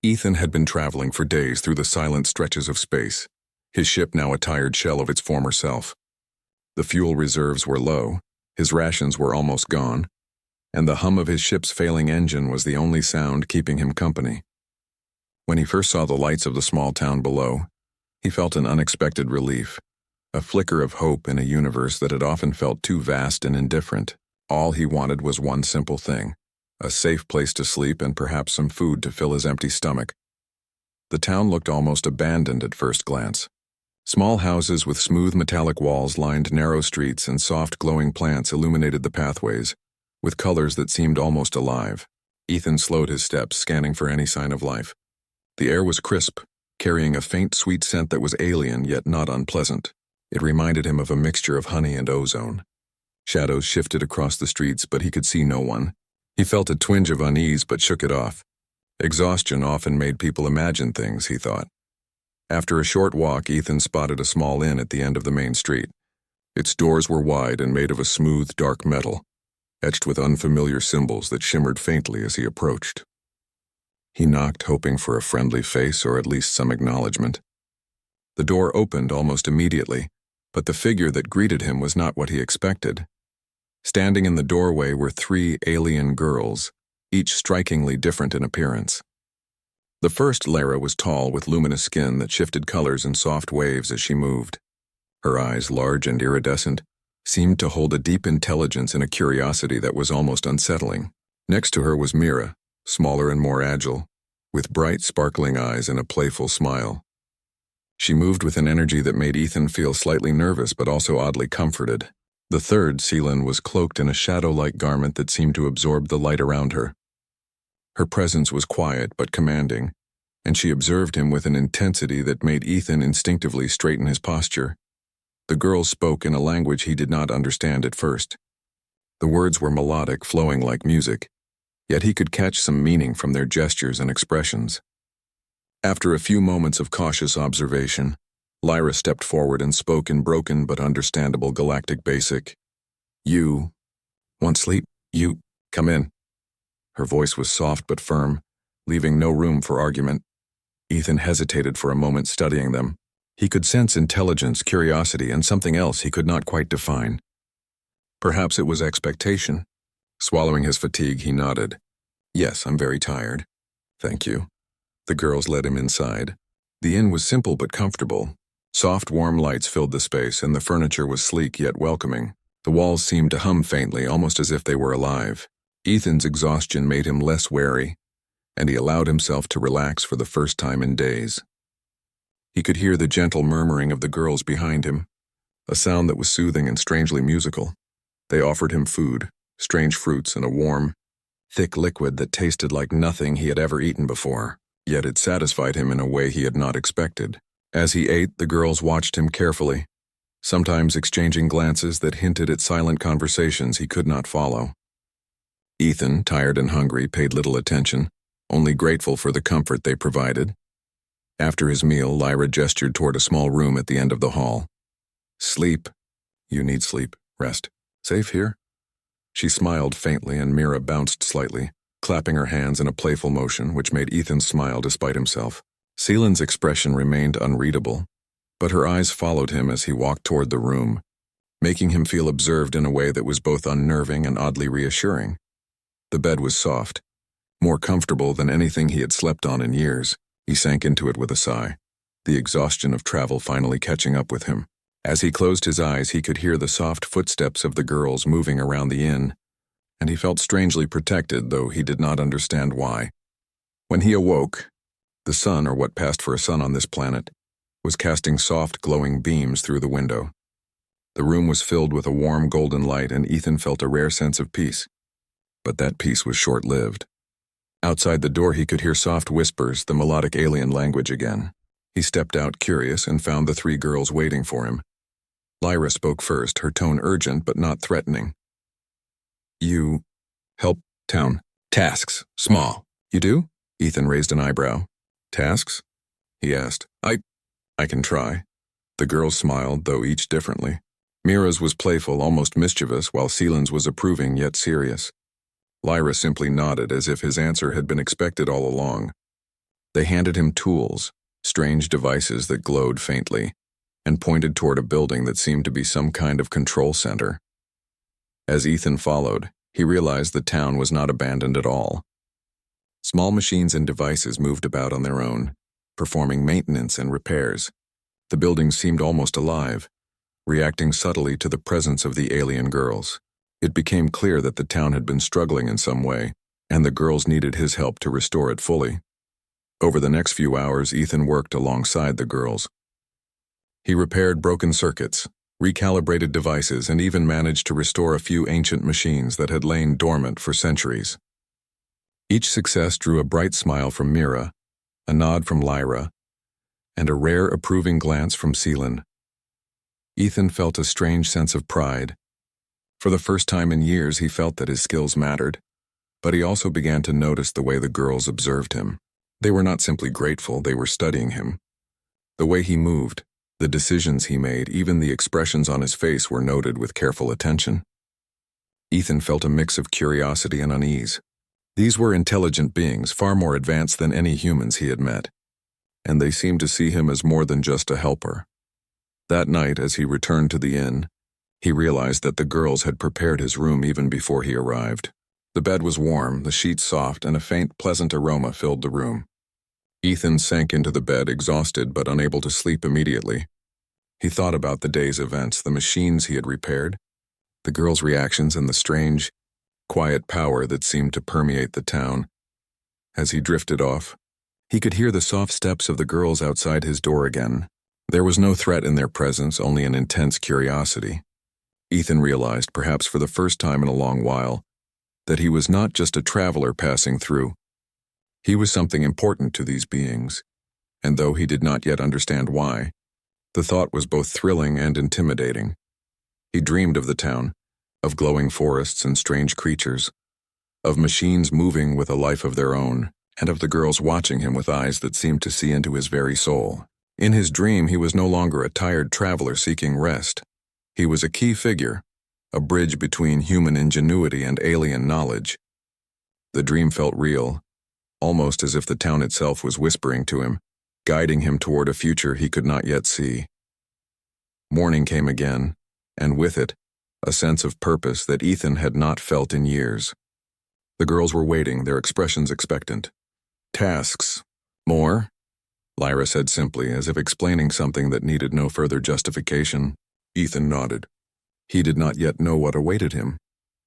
Ethan had been traveling for days through the silent stretches of space, his ship now a tired shell of its former self. The fuel reserves were low, his rations were almost gone, and the hum of his ship's failing engine was the only sound keeping him company. When he first saw the lights of the small town below, he felt an unexpected relief, a flicker of hope in a universe that had often felt too vast and indifferent. All he wanted was one simple thing: a safe place to sleep and perhaps some food to fill his empty stomach. The town looked almost abandoned at first glance. Small houses with smooth metallic walls lined narrow streets, and soft glowing plants illuminated the pathways, with colors that seemed almost alive. Ethan slowed his steps, scanning for any sign of life. The air was crisp, carrying a faint sweet scent that was alien yet not unpleasant. It reminded him of a mixture of honey and ozone. Shadows shifted across the streets, but he could see no one. He felt a twinge of unease but shook it off. Exhaustion often made people imagine things, he thought. After a short walk, Ethan spotted a small inn at the end of the main street. Its doors were wide and made of a smooth, dark metal, etched with unfamiliar symbols that shimmered faintly as he approached. He knocked, hoping for a friendly face or at least some acknowledgement. The door opened almost immediately, but the figure that greeted him was not what he expected. Standing in the doorway were 3 alien girls, each strikingly different in appearance. The first, Lara, was tall with luminous skin that shifted colors in soft waves as she moved. Her eyes, large and iridescent, seemed to hold a deep intelligence and a curiosity that was almost unsettling. Next to her was Mira, smaller and more agile, with bright, sparkling eyes and a playful smile. She moved with an energy that made Ethan feel slightly nervous but also oddly comforted. The third, Seelan, was cloaked in a shadow-like garment that seemed to absorb the light around her. Her presence was quiet but commanding, and she observed him with an intensity that made Ethan instinctively straighten his posture. The girls spoke in a language he did not understand at first. The words were melodic, flowing like music, yet he could catch some meaning from their gestures and expressions. After a few moments of cautious observation, Lyra stepped forward and spoke in broken but understandable galactic basic. "You want sleep? You come in." Her voice was soft but firm, leaving no room for argument. Ethan hesitated for a moment, studying them. He could sense intelligence, curiosity, and something else he could not quite define. Perhaps it was expectation. Swallowing his fatigue, he nodded. "Yes, I'm very tired." "Thank you." The girls led him inside. The inn was simple but comfortable. Soft, warm lights filled the space, and the furniture was sleek yet welcoming. The walls seemed to hum faintly, almost as if they were alive. Ethan's exhaustion made him less wary, and he allowed himself to relax for the first time in days. He could hear the gentle murmuring of the girls behind him, a sound that was soothing and strangely musical. They offered him food, strange fruits, and a warm, thick liquid that tasted like nothing he had ever eaten before, yet it satisfied him in a way he had not expected. As he ate, the girls watched him carefully, sometimes exchanging glances that hinted at silent conversations he could not follow. Ethan, tired and hungry, paid little attention, only grateful for the comfort they provided. After his meal, Lyra gestured toward a small room at the end of the hall. "Sleep. You need sleep. Rest. Safe here?" She smiled faintly, and Mira bounced slightly, clapping her hands in a playful motion which made Ethan smile despite himself. Seelan's expression remained unreadable, but her eyes followed him as he walked toward the room, making him feel observed in a way that was both unnerving and oddly reassuring. The bed was soft, more comfortable than anything he had slept on in years. He sank into it with a sigh, the exhaustion of travel finally catching up with him. As he closed his eyes, he could hear the soft footsteps of the girls moving around the inn, and he felt strangely protected, though he did not understand why. When he awoke, the sun, or what passed for a sun on this planet, was casting soft, glowing beams through the window. The room was filled with a warm golden light, and Ethan felt a rare sense of peace. But that peace was short-lived. Outside the door he could hear soft whispers, the melodic alien language again. He stepped out, curious, and found the 3 girls waiting for him. Lyra spoke first, her tone urgent but not threatening. "You help town. Tasks. Small. You do?" Ethan raised an eyebrow. "Tasks?" he asked. I can try." The girls smiled, though each differently. Mira's was playful, almost mischievous, while Seelan's was approving yet serious. Lyra simply nodded, as if his answer had been expected all along. They handed him tools, strange devices that glowed faintly, and pointed toward a building that seemed to be some kind of control center. As Ethan followed, he realized the town was not abandoned at all. Small machines and devices moved about on their own, performing maintenance and repairs. The buildings seemed almost alive, reacting subtly to the presence of the alien girls. It became clear that the town had been struggling in some way, and the girls needed his help to restore it fully. Over the next few hours, Ethan worked alongside the girls. He repaired broken circuits, recalibrated devices, and even managed to restore a few ancient machines that had lain dormant for centuries. Each success drew a bright smile from Mira, a nod from Lyra, and a rare approving glance from Seelan. Ethan felt a strange sense of pride. For the first time in years, he felt that his skills mattered, but he also began to notice the way the girls observed him. They were not simply grateful, they were studying him. The way he moved, the decisions he made, even the expressions on his face were noted with careful attention. Ethan felt a mix of curiosity and unease. These were intelligent beings, far more advanced than any humans he had met, and they seemed to see him as more than just a helper. That night, as he returned to the inn, he realized that the girls had prepared his room even before he arrived. The bed was warm, the sheets soft, and a faint, pleasant aroma filled the room. Ethan sank into the bed, exhausted but unable to sleep immediately. He thought about the day's events, the machines he had repaired, the girls' reactions, and the strange, quiet power that seemed to permeate the town. As he drifted off, he could hear the soft steps of the girls outside his door again. There was no threat in their presence, only an intense curiosity. Ethan realized, perhaps for the first time in a long while, that he was not just a traveler passing through. He was something important to these beings, and though he did not yet understand why, the thought was both thrilling and intimidating. He dreamed of the town, of glowing forests and strange creatures, of machines moving with a life of their own, and of the girls watching him with eyes that seemed to see into his very soul. In his dream, he was no longer a tired traveler seeking rest. He was a key figure, a bridge between human ingenuity and alien knowledge. The dream felt real, almost as if the town itself was whispering to him, guiding him toward a future he could not yet see. Morning came again, and with it, a sense of purpose that Ethan had not felt in years. The girls were waiting, their expressions expectant. "Tasks. More?" Lyra said simply, as if explaining something that needed no further justification. Ethan nodded. He did not yet know what awaited him,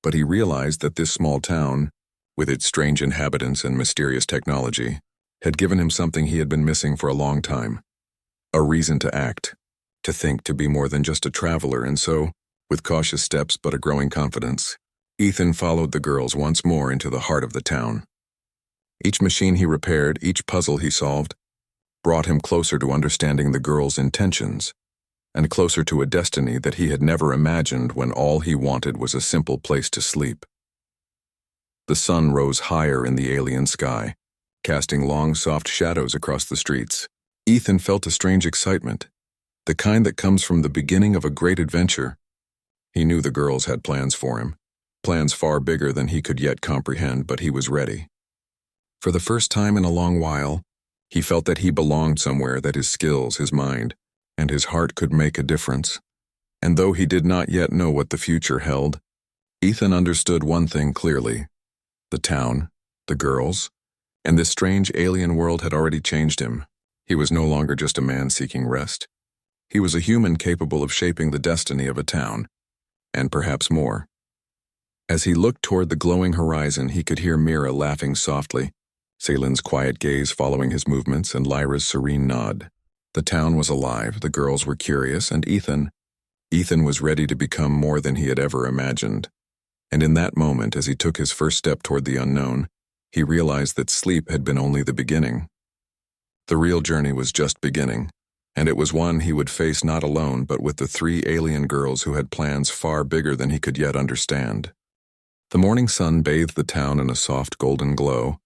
but he realized that this small town, with its strange inhabitants and mysterious technology, had given him something he had been missing for a long time. A reason to act, to think, to be more than just a traveler, and so, with cautious steps but a growing confidence, Ethan followed the girls once more into the heart of the town. Each machine he repaired, each puzzle he solved, brought him closer to understanding the girls' intentions, and closer to a destiny that he had never imagined when all he wanted was a simple place to sleep. The sun rose higher in the alien sky, casting long, soft shadows across the streets. Ethan felt a strange excitement, the kind that comes from the beginning of a great adventure. He knew the girls had plans for him, plans far bigger than he could yet comprehend, but he was ready. For the first time in a long while, he felt that he belonged somewhere, that his skills, his mind, and his heart could make a difference. And though he did not yet know what the future held, Ethan understood one thing clearly. The town, the girls, and this strange alien world had already changed him. He was no longer just a man seeking rest. He was a human capable of shaping the destiny of a town, and perhaps more. As he looked toward the glowing horizon, he could hear Mira laughing softly, Saylin's quiet gaze following his movements, and Lyra's serene nod. The town was alive, the girls were curious, and Ethan was ready to become more than he had ever imagined. And in that moment, as he took his first step toward the unknown, he realized that sleep had been only the beginning. The real journey was just beginning, and it was one he would face not alone but with the 3 alien girls who had plans far bigger than he could yet understand. The morning sun bathed the town in a soft golden glow,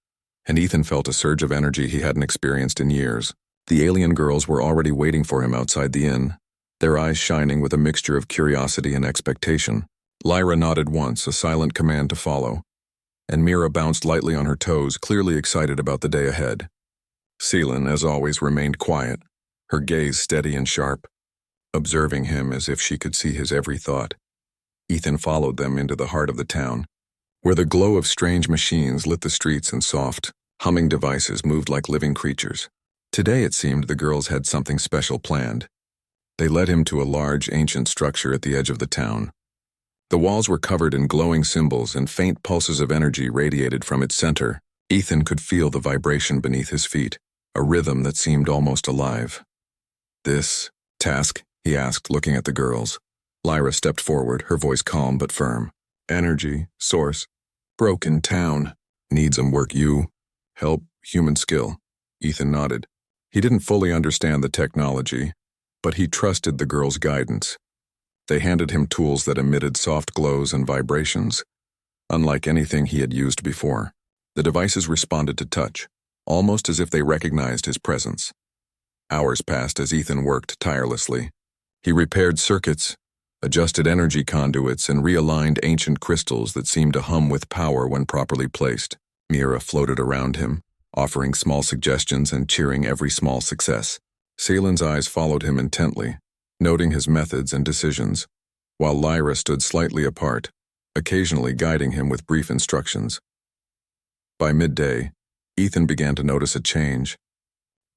and Ethan felt a surge of energy he hadn't experienced in years. The alien girls were already waiting for him outside the inn, their eyes shining with a mixture of curiosity and expectation. Lyra nodded once, a silent command to follow, and Mira bounced lightly on her toes, clearly excited about the day ahead. Celine, as always, remained quiet, her gaze steady and sharp, observing him as if she could see his every thought. Ethan followed them into the heart of the town, where the glow of strange machines lit the streets and soft, humming devices moved like living creatures. Today it seemed the girls had something special planned. They led him to a large, ancient structure at the edge of the town. The walls were covered in glowing symbols and faint pulses of energy radiated from its center. Ethan could feel the vibration beneath his feet, a rhythm that seemed almost alive. "This task?" he asked, looking at the girls. Lyra stepped forward, her voice calm but firm. "Energy, source, broken town. Need some work. You help, human skill." Ethan nodded. He didn't fully understand the technology, but he trusted the girls' guidance. They handed him tools that emitted soft glows and vibrations, unlike anything he had used before. The devices responded to touch, almost as if they recognized his presence. Hours passed as Ethan worked tirelessly. He repaired circuits, adjusted energy conduits, and realigned ancient crystals that seemed to hum with power when properly placed. Mira floated around him, offering small suggestions and cheering every small success. Celine's eyes followed him intently, noting his methods and decisions, while Lyra stood slightly apart, occasionally guiding him with brief instructions. By midday, Ethan began to notice a change.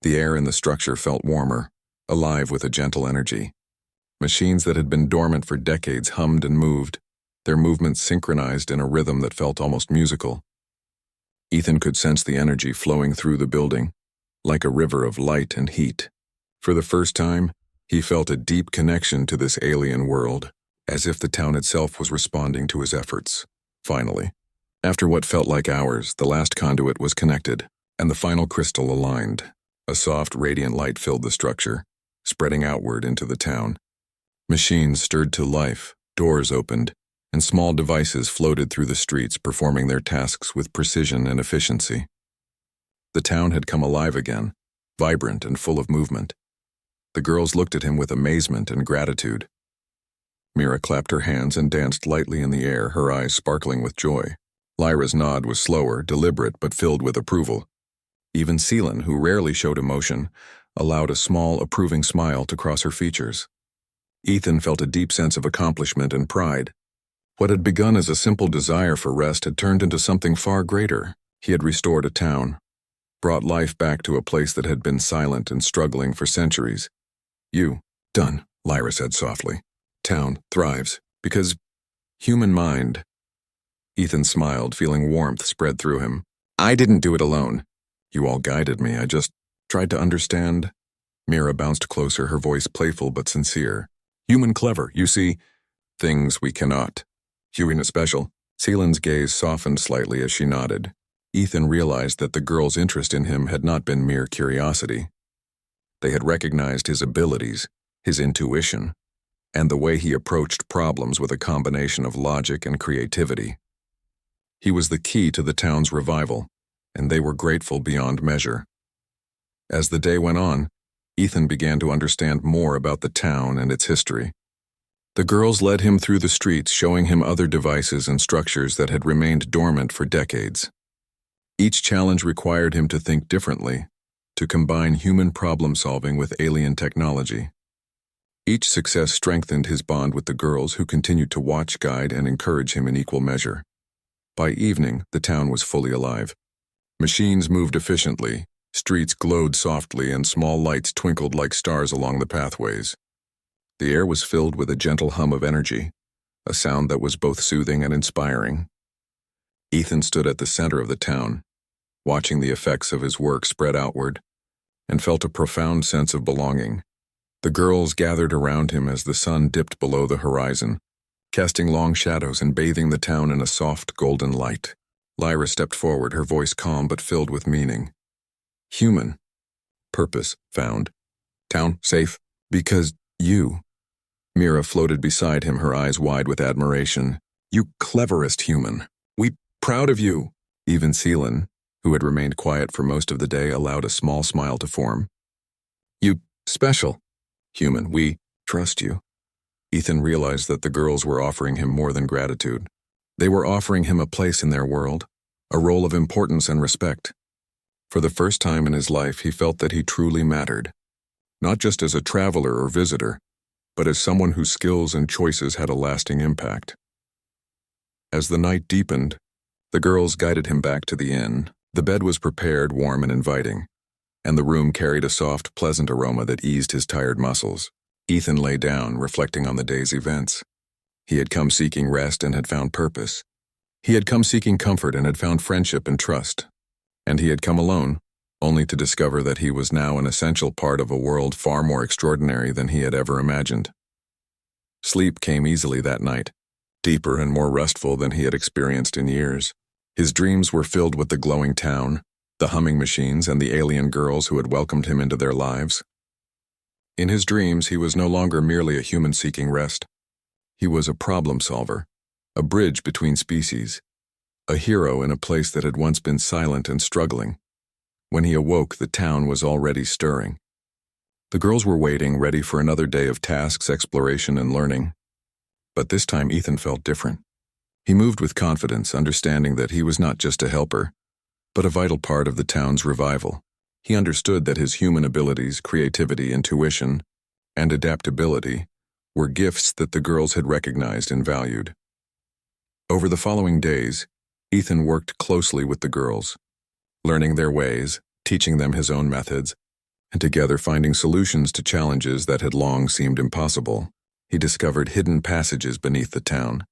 The air in the structure felt warmer, alive with a gentle energy. Machines that had been dormant for decades hummed and moved, their movements synchronized in a rhythm that felt almost musical. Ethan could sense the energy flowing through the building, like a river of light and heat. For the first time, he felt a deep connection to this alien world, as if the town itself was responding to his efforts. Finally, after what felt like hours, the last conduit was connected, and the final crystal aligned. A soft, radiant light filled the structure, spreading outward into the town. Machines stirred to life, doors opened, and small devices floated through the streets, performing their tasks with precision and efficiency. The town had come alive again, vibrant and full of movement. The girls looked at him with amazement and gratitude. Mira clapped her hands and danced lightly in the air, her eyes sparkling with joy. Lyra's nod was slower, deliberate, but filled with approval. Even Celine, who rarely showed emotion, allowed a small, approving smile to cross her features. Ethan felt a deep sense of accomplishment and pride. What had begun as a simple desire for rest had turned into something far greater. He had restored a town, brought life back to a place that had been silent and struggling for centuries. Done, Lyra said softly. Town thrives because human mind. Ethan smiled, feeling warmth spread through him. I didn't do it alone. You all guided me. I just tried to understand. Mira bounced closer, her voice playful but sincere. Human clever, you see. Things we cannot. Human special. Celine's gaze softened slightly as she nodded. Ethan realized that the girl's interest in him had not been mere curiosity. They had recognized his abilities, his intuition, and the way he approached problems with a combination of logic and creativity. He was the key to the town's revival, and they were grateful beyond measure. As the day went on, Ethan began to understand more about the town and its history. The girls led him through the streets, showing him other devices and structures that had remained dormant for decades. Each challenge required him to think differently, to combine human problem-solving with alien technology. Each success strengthened his bond with the girls, who continued to watch, guide, and encourage him in equal measure. By evening, the town was fully alive. Machines moved efficiently, streets glowed softly, and small lights twinkled like stars along the pathways. The air was filled with a gentle hum of energy, a sound that was both soothing and inspiring. Ethan stood at the center of the town, watching the effects of his work spread outward, and felt a profound sense of belonging. The girls gathered around him as the sun dipped below the horizon, casting long shadows and bathing the town in a soft golden light. Lyra stepped forward, her voice calm but filled with meaning. Human. Purpose found. Town safe. Because you. Mira floated beside him, her eyes wide with admiration. You cleverest human. We proud of you. Even Celine, who had remained quiet for most of the day, allowed a small smile to form. You special. Human, we trust you. Ethan realized that the girls were offering him more than gratitude. They were offering him a place in their world, a role of importance and respect. For the first time in his life, he felt that he truly mattered, not just as a traveler or visitor, but as someone whose skills and choices had a lasting impact. As the night deepened, the girls guided him back to the inn. The bed was prepared, warm and inviting, and the room carried a soft, pleasant aroma that eased his tired muscles. Ethan lay down, reflecting on the day's events. He had come seeking rest and had found purpose. He had come seeking comfort and had found friendship and trust. And he had come alone, only to discover that he was now an essential part of a world far more extraordinary than he had ever imagined. Sleep came easily that night, deeper and more restful than he had experienced in years. His dreams were filled with the glowing town, the humming machines, and the alien girls who had welcomed him into their lives. In his dreams, he was no longer merely a human seeking rest. He was a problem solver, a bridge between species, a hero in a place that had once been silent and struggling. When he awoke, the town was already stirring. The girls were waiting, ready for another day of tasks, exploration, and learning. But this time, Ethan felt different. He moved with confidence, understanding that he was not just a helper, but a vital part of the town's revival. He understood that his human abilities, creativity, intuition, and adaptability were gifts that the girls had recognized and valued. Over the following days, Ethan worked closely with the girls, learning their ways, teaching them his own methods, and together finding solutions to challenges that had long seemed impossible. He discovered hidden passages beneath the town,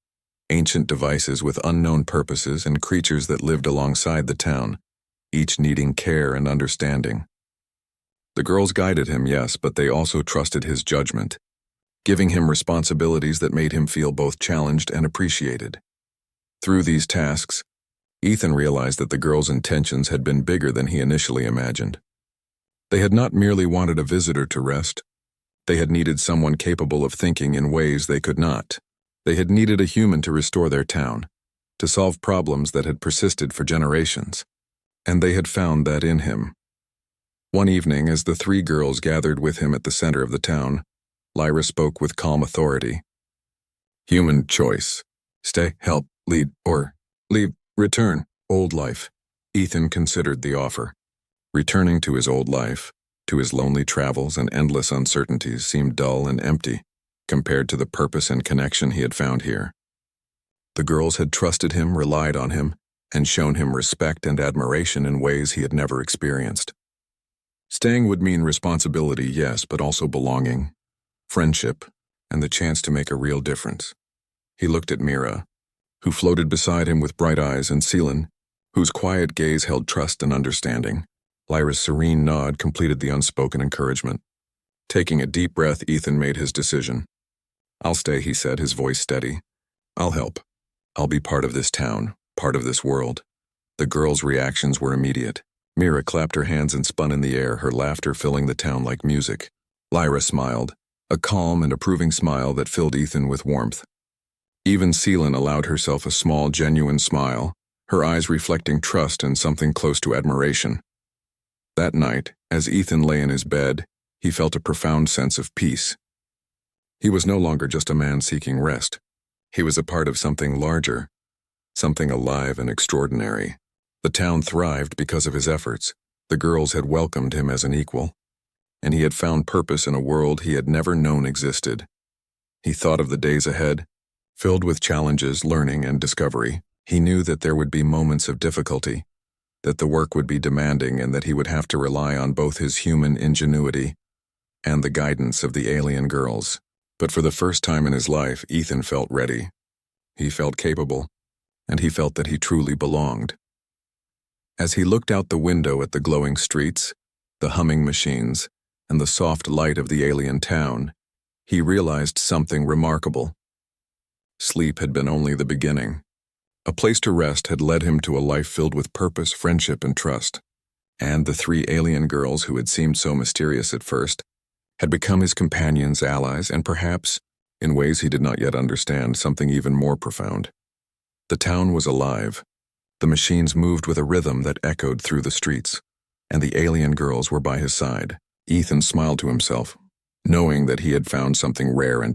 ancient devices with unknown purposes and creatures that lived alongside the town, each needing care and understanding. The girls guided him, yes, but they also trusted his judgment, giving him responsibilities that made him feel both challenged and appreciated. Through these tasks, Ethan realized that the girls' intentions had been bigger than he initially imagined. They had not merely wanted a visitor to rest. They had needed someone capable of thinking in ways they could not. They had needed a human to restore their town, to solve problems that had persisted for generations. And they had found that in him. One evening, as the three girls gathered with him at the center of the town, Lyra spoke with calm authority. Human choice. Stay, help, lead, or leave, return, old life. Ethan considered the offer. Returning to his old life, to his lonely travels and endless uncertainties, seemed dull and empty compared to the purpose and connection he had found here. The girls had trusted him, relied on him, and shown him respect and admiration in ways he had never experienced. Staying would mean responsibility, yes, but also belonging, friendship, and the chance to make a real difference. He looked at Mira, who floated beside him with bright eyes, and Seelan, whose quiet gaze held trust and understanding. Lyra's serene nod completed the unspoken encouragement. Taking a deep breath, Ethan made his decision. I'll stay, he said, his voice steady. I'll help. I'll be part of this town, part of this world. The girls' reactions were immediate. Mira clapped her hands and spun in the air, her laughter filling the town like music. Lyra smiled, a calm and approving smile that filled Ethan with warmth. Even Seelan allowed herself a small, genuine smile, her eyes reflecting trust and something close to admiration. That night, as Ethan lay in his bed, he felt a profound sense of peace. He was no longer just a man seeking rest. He was a part of something larger, something alive and extraordinary. The town thrived because of his efforts. The girls had welcomed him as an equal, and he had found purpose in a world he had never known existed. He thought of the days ahead, filled with challenges, learning, and discovery. He knew that there would be moments of difficulty, that the work would be demanding, and that he would have to rely on both his human ingenuity and the guidance of the alien girls. But for the first time in his life, Ethan felt ready. He felt capable, and he felt that he truly belonged. As he looked out the window at the glowing streets, the humming machines, and the soft light of the alien town, he realized something remarkable. Sleep had been only the beginning. A place to rest had led him to a life filled with purpose, friendship, and trust. And the three alien girls who had seemed so mysterious at first had become his companions, allies, and perhaps, in ways he did not yet understand, something even more profound. The town was alive. The machines moved with a rhythm that echoed through the streets, and the alien girls were by his side. Ethan smiled to himself, knowing that he had found something rare and